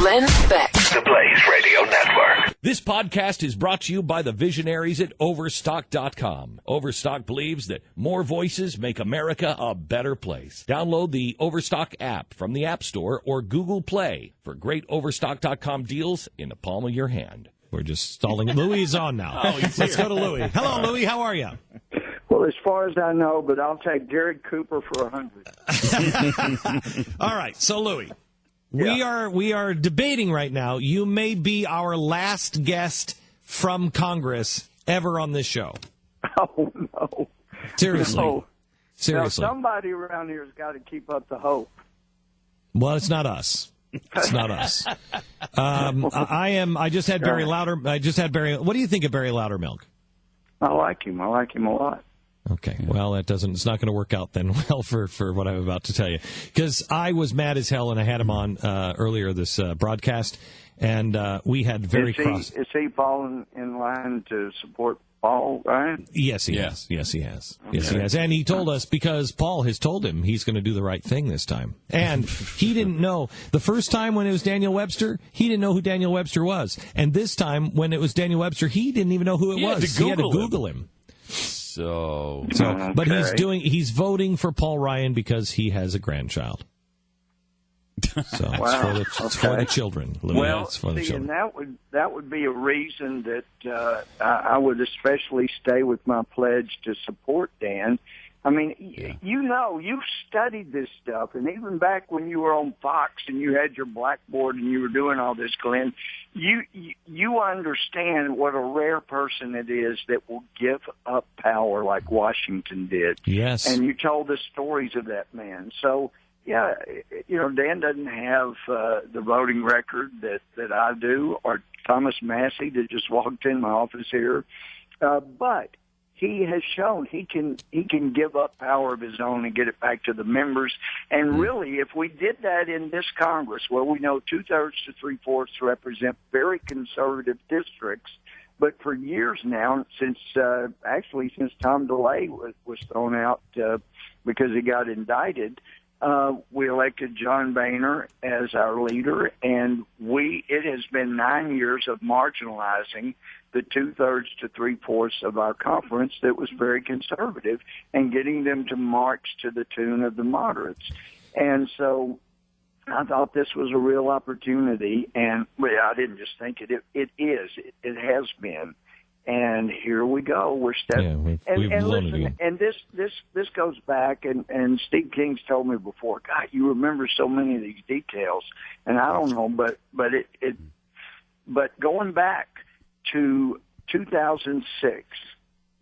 Glenn Beck. The Blaze Radio Network. This podcast is brought to you by the visionaries at Overstock.com. Overstock believes that more voices make America a better place. Download the Overstock app from the App Store or Google Play for great Overstock.com deals in the palm of your hand. We're just stalling. Louie is on now. Let's go to Louie. Hello, Louie. How are you? Well, as far as I know, but I'll take Jared Cooper for 100. All right. So, Louie, we are debating right now. You may be our last guest from Congress ever on this show. Oh, no. Seriously. No. Seriously. Now, somebody around here has got to keep up the hope. Well, it's not us. It's not us. I just had Barry Louder. What do you think of Barry Loudermilk? I like him. I like him a lot. Okay. Well, it's not going to work out then well for what I'm about to tell you. Because I was mad as hell, and I had him on earlier this broadcast, and we had very cross. Is he falling in line to support Paul, Ryan? Yes, he has. Yes, he has. Okay. Yes, he has. And he told us because Paul has told him he's going to do the right thing this time. And he didn't know. The first time when it was Daniel Webster, he didn't know who Daniel Webster was. And this time when it was Daniel Webster, he didn't even know who it was. He had to Google him. But he's voting for Paul Ryan because he has a grandchild. So it's for the children, Louie. Well, it's for the children. And that would be a reason that I would especially stay with my pledge to support Dan. I mean, you've studied this stuff, and even back when you were on Fox and you had your blackboard and you were doing all this, Glenn, you understand what a rare person it is that will give up power like Washington did. Yes. And you told us stories of that man. So, yeah, Dan doesn't have the voting record that I do, or Thomas Massey that just walked in my office here, but he has shown he can give up power of his own and get it back to the members. And really, if we did that in this Congress, where we know 2/3 to 3/4 represent very conservative districts, but for years now, since Tom DeLay was thrown out because he got indicted, we elected John Boehner as our leader, and it has been 9 years of marginalizing the 2/3 to 3/4 of our conference that was very conservative and getting them to march to the tune of the moderates. And so I thought this was a real opportunity, and I didn't just think it is. It has been. And here we go. We're stepping. And this goes back, and Steve King's told me before, God, you remember so many of these details, and I don't know, but going back to 2006.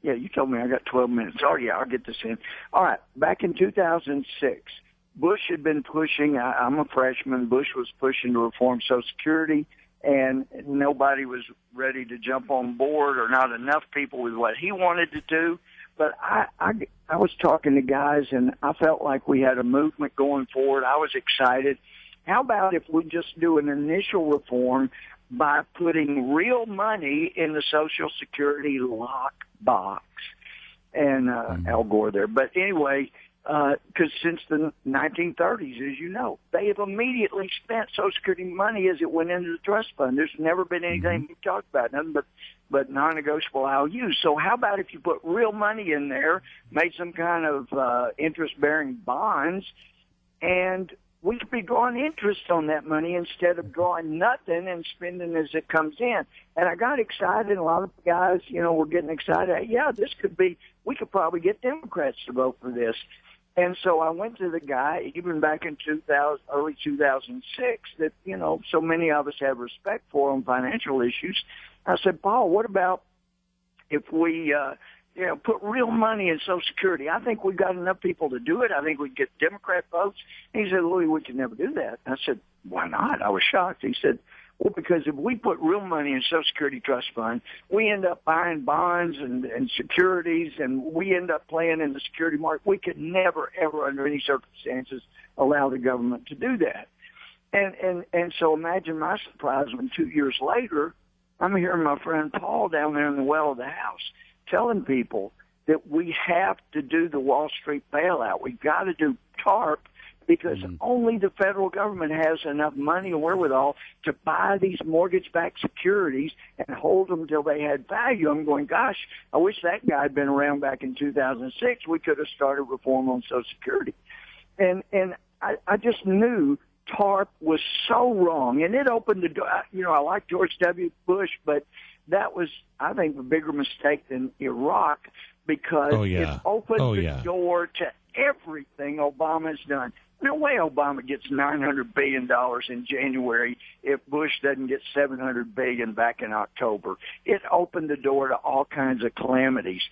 Yeah, you told me I got 12 minutes. Oh, yeah, I'll get this in. All right, back in 2006, Bush had been pushing, I'm a freshman, Bush was pushing to reform Social Security, and nobody was ready to jump on board, or not enough people with what he wanted to do. But I was talking to guys, and I felt like we had a movement going forward. I was excited. How about if we just do an initial reform by putting real money in the Social Security lock box? And Al Gore there. But anyway, because since the 1930s, as you know, they have immediately spent Social Security money as it went into the trust fund. There's never been anything we talked about, nothing but non-negotiable IOUs. So how about if you put real money in there, made some kind of interest-bearing bonds, and we could be drawing interest on that money instead of drawing nothing and spending as it comes in. And I got excited. A lot of guys, were getting excited. Yeah, we could probably get Democrats to vote for this. And so I went to the guy, even back in early 2006, that, so many of us have respect for on financial issues. I said, Paul, what about if we, put real money in Social Security? I think we've got enough people to do it. I think we'd get Democrat votes. And he said, Louie, we could never do that. I said, why not? I was shocked. He said, well, because if we put real money in Social Security Trust Fund, we end up buying bonds and securities, and we end up playing in the security market. We could never, ever, under any circumstances, allow the government to do that. And so imagine my surprise when 2 years later, I'm hearing my friend Paul down there in the well of the House telling people that we have to do the Wall Street bailout. We've got to do TARP because only the federal government has enough money and wherewithal to buy these mortgage-backed securities and hold them till they had value. I'm going, gosh, I wish that guy had been around back in 2006. We could have started reform on Social Security. And I just knew TARP was so wrong, and it opened the door. I like George W. Bush, but that was, I think, a bigger mistake than Iraq, because it opened the door to everything Obama's done. No way Obama gets $900 billion in January if Bush doesn't get $700 billion back in October. It opened the door to all kinds of calamities.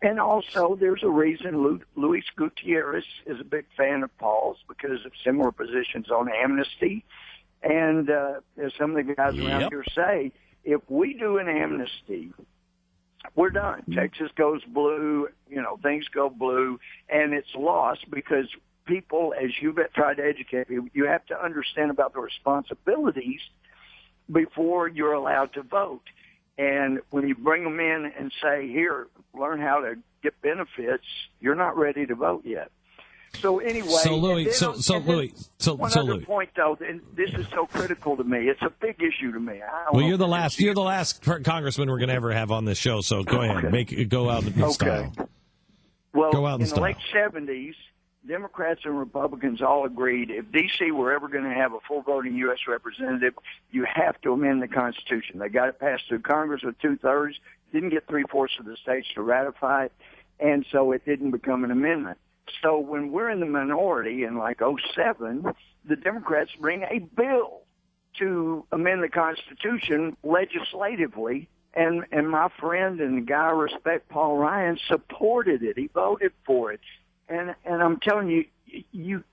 And also, there's a reason Luis Gutierrez is a big fan of Paul's, because of similar positions on amnesty. And as some of the guys around here say, if we do an amnesty, we're done. Texas goes blue, things go blue, and it's lost because people, as you've tried to educate me, you have to understand about the responsibilities before you're allowed to vote. And when you bring them in and say, here, learn how to get benefits, you're not ready to vote yet. So anyway, Louie, one other point though, and this is so critical to me. It's a big issue to me. You're the last congressman we're going to ever have on this show. So go ahead, go out in style. Well, go out in the late 70s, Democrats and Republicans all agreed if D.C. were ever going to have a full voting U.S. representative, you have to amend the Constitution. They got it passed through Congress with 2/3, didn't get 3/4 of the states to ratify it, and so it didn't become an amendment. So when we're in the minority in like 2007, the Democrats bring a bill to amend the Constitution legislatively, and my friend and the guy I respect, Paul Ryan, supported it. He voted for it. And I'm telling you,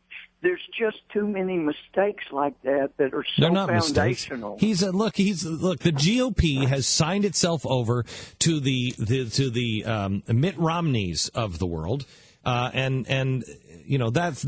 there's just too many mistakes like that are so They're not foundational. Mistakes. Look. The GOP has signed itself over to the Mitt Romneys of the world. And that's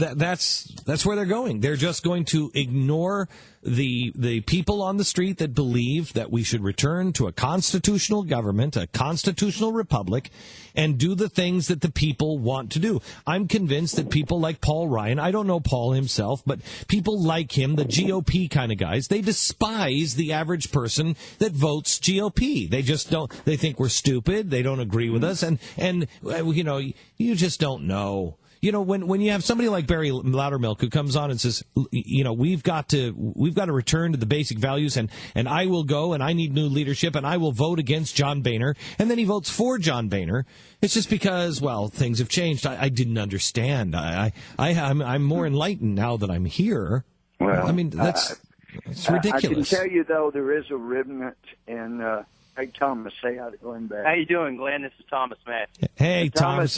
where they're going. They're just going to ignore the people on the street that believe that we should return to a constitutional government, a constitutional republic, and do the things that the people want to do. I'm convinced that people like Paul Ryan, I don't know Paul himself, but people like him, the GOP kind of guys, they despise the average person that votes GOP. They just don't, they think we're stupid, they don't agree with us, and you just don't know. When you have somebody like Barry Loudermilk who comes on and says, we've got to return to the basic values, and I will go, and I need new leadership, and I will vote against John Boehner, and then he votes for John Boehner. It's just because, things have changed. I didn't understand. I'm more enlightened now that I'm here. Well, it's ridiculous. I can tell you though, there is a remnant, and hey, Thomas, say hi to Glenn Beck. How you doing, Glenn? This is Thomas Matt. Hey, Thomas.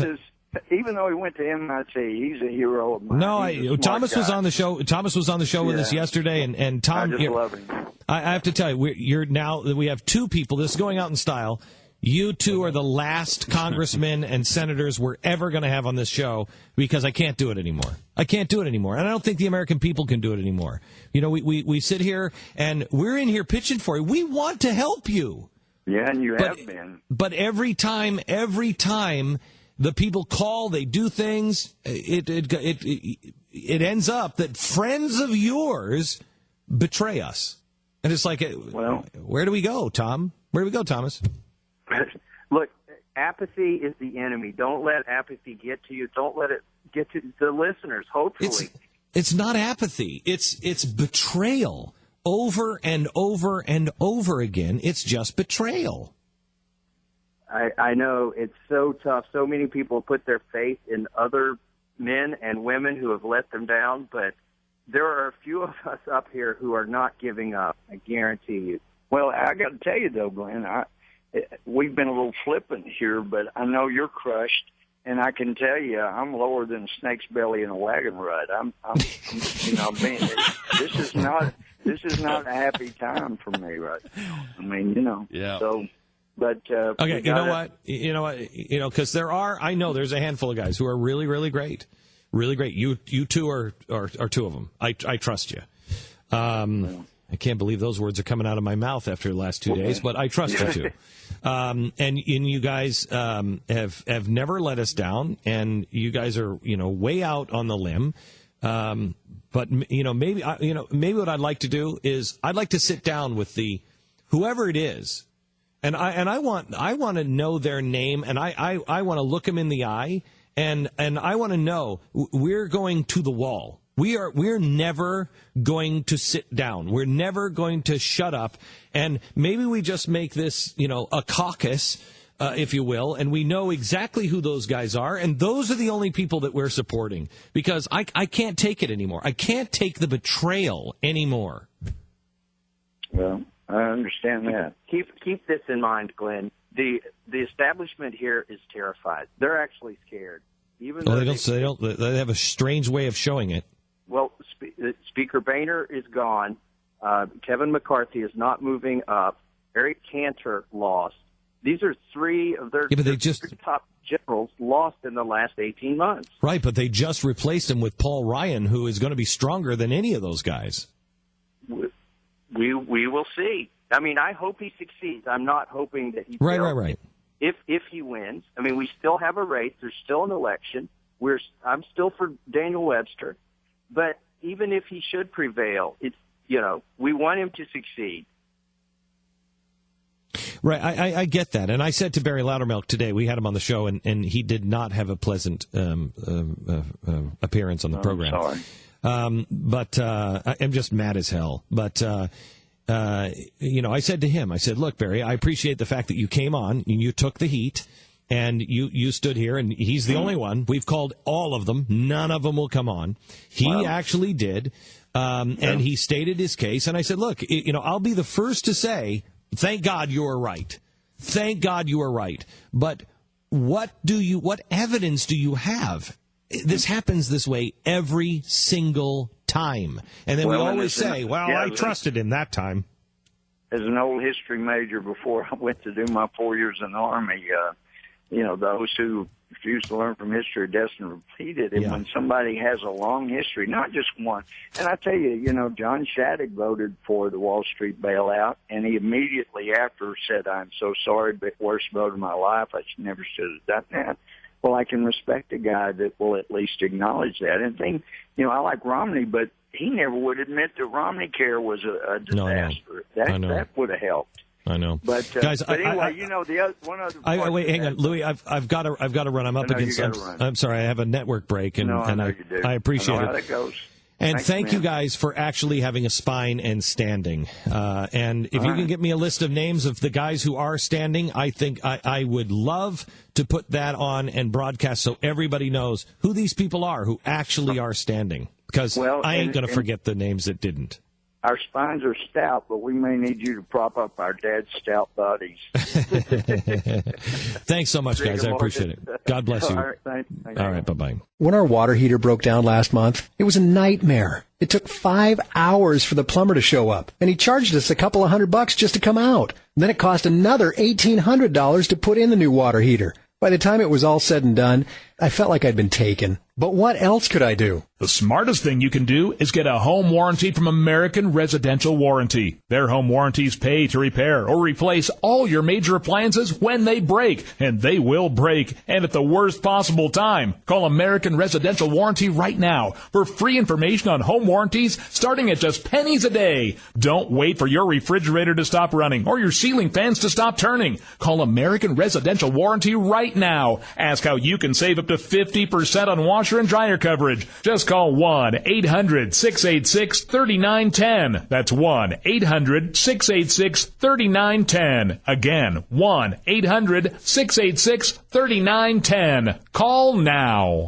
Even though he went to MIT, he's a hero of mine. No, Thomas was on the show. Thomas was on the show with us yesterday, and Tom. I just love him. I have to tell you, we have two people. This is going out in style. You two are the last congressmen and senators we're ever going to have on this show, because I can't do it anymore. I can't do it anymore, and I don't think the American people can do it anymore. We sit here and we're in here pitching for you. We want to help you. Yeah, and you have been. But every time the people call, they do things, it ends up that friends of yours betray us. And it's like, where do we go, Tom? Where do we go, Thomas? Look, apathy is the enemy. Don't let apathy get to you. Don't let it get to the listeners, hopefully. It's not apathy. It's betrayal. Over and over and over again, it's just betrayal. I know it's so tough. So many people put their faith in other men and women who have let them down, but there are a few of us up here who are not giving up. I guarantee you. Well, I got to tell you though, Glenn, we've been a little flippant here, but I know you're crushed, and I can tell you I'm lower than a snake's belly in a wagon rut. This is not a happy time for me right now. Yeah. So. But okay, you know what, because I know there's a handful of guys who are really, really great, really great. You two are two of them. I trust you. I can't believe those words are coming out of my mouth after the last 2 days, but I trust you two. And you guys have never let us down, and you guys are way out on the limb. But maybe what I'd like to do is I'd like to sit down with whoever it is, and I want to know their name, and I want to look them in the eye, and I want to know we're going to the wall. We're never going to sit down. We're never going to shut up, and maybe we just make this a caucus. If you will, and we know exactly who those guys are, and those are the only people that we're supporting, because I can't take it anymore. I can't take the betrayal anymore. Well, I understand that. Keep this in mind, Glenn. The establishment here is terrified. They're actually scared. Even though they have a strange way of showing it. Well, Speaker Boehner is gone. Kevin McCarthy is not moving up. Eric Cantor lost. These are three of their top generals lost in the last 18 months. Right, but they just replaced him with Paul Ryan, who is going to be stronger than any of those guys. We will see. I mean, I hope he succeeds. I'm not hoping that he fails. Right. If he wins, I mean, we still have a race. There's still an election. I'm still for Daniel Webster. But even if he should prevail, we want him to succeed. Right, I get that, and I said to Barry Loudermilk today, we had him on the show, and he did not have a pleasant appearance on the program. Sorry. But I'm just mad as hell. But I said to him, I said, look, Barry, I appreciate the fact that you came on, and you took the heat, and you stood here, and he's the only one. We've called all of them. None of them will come on. He actually did, and he stated his case, and I said, look, I'll be the first to say, thank God you were right. Thank God you were right. But what evidence do you have? This happens this way every single time. And then we always say, I trusted him that time. As an old history major before I went to do my 4 years in the Army, those who refuse to learn from history are destined to repeat it. And when somebody has a long history, not just one. And I tell you, John Shattuck voted for the Wall Street bailout, and he immediately after said, I'm so sorry, but worst vote of my life. I should never should have done that. Well, I can respect a guy that will at least acknowledge that. And I like Romney, but he never would admit that Romney Care was a disaster. That would have helped. I know, but guys. But anyway, one other. Wait, hang on, Louie. I've got to run. I'm up against. I'm sorry. I have a network break, and I appreciate it. How that goes. And thank you guys for actually having a spine and standing. And if you can get me a list of names of the guys who are standing, I think I would love to put that on and broadcast so everybody knows who these people are who actually are standing. Because I ain't going to forget the names that didn't. Our spines are stout, but we may need you to prop up our dad's stout bodies. Thanks so much, guys. I appreciate it. God bless you. All right, thanks. All right, bye-bye. When our water heater broke down last month, it was a nightmare. It took 5 hours for the plumber to show up, and he charged us a couple of $100 just to come out. And then it cost another $1,800 to put in the new water heater. By the time it was all said and done, I felt like I'd been taken. But what else could I do? The smartest thing you can do is get a home warranty from American Residential Warranty. Their home warranties pay to repair or replace all your major appliances when they break, and they will break, and at the worst possible time. Call American Residential Warranty right now for free information on home warranties starting at just pennies a day. Don't wait for your refrigerator to stop running or your ceiling fans to stop turning. Call American Residential Warranty right now. Ask how you can save up to 50% on washer and dryer coverage. Just call 1-800-686-3910. That's 1-800-686-3910. Again, 1-800-686-3910. Call now.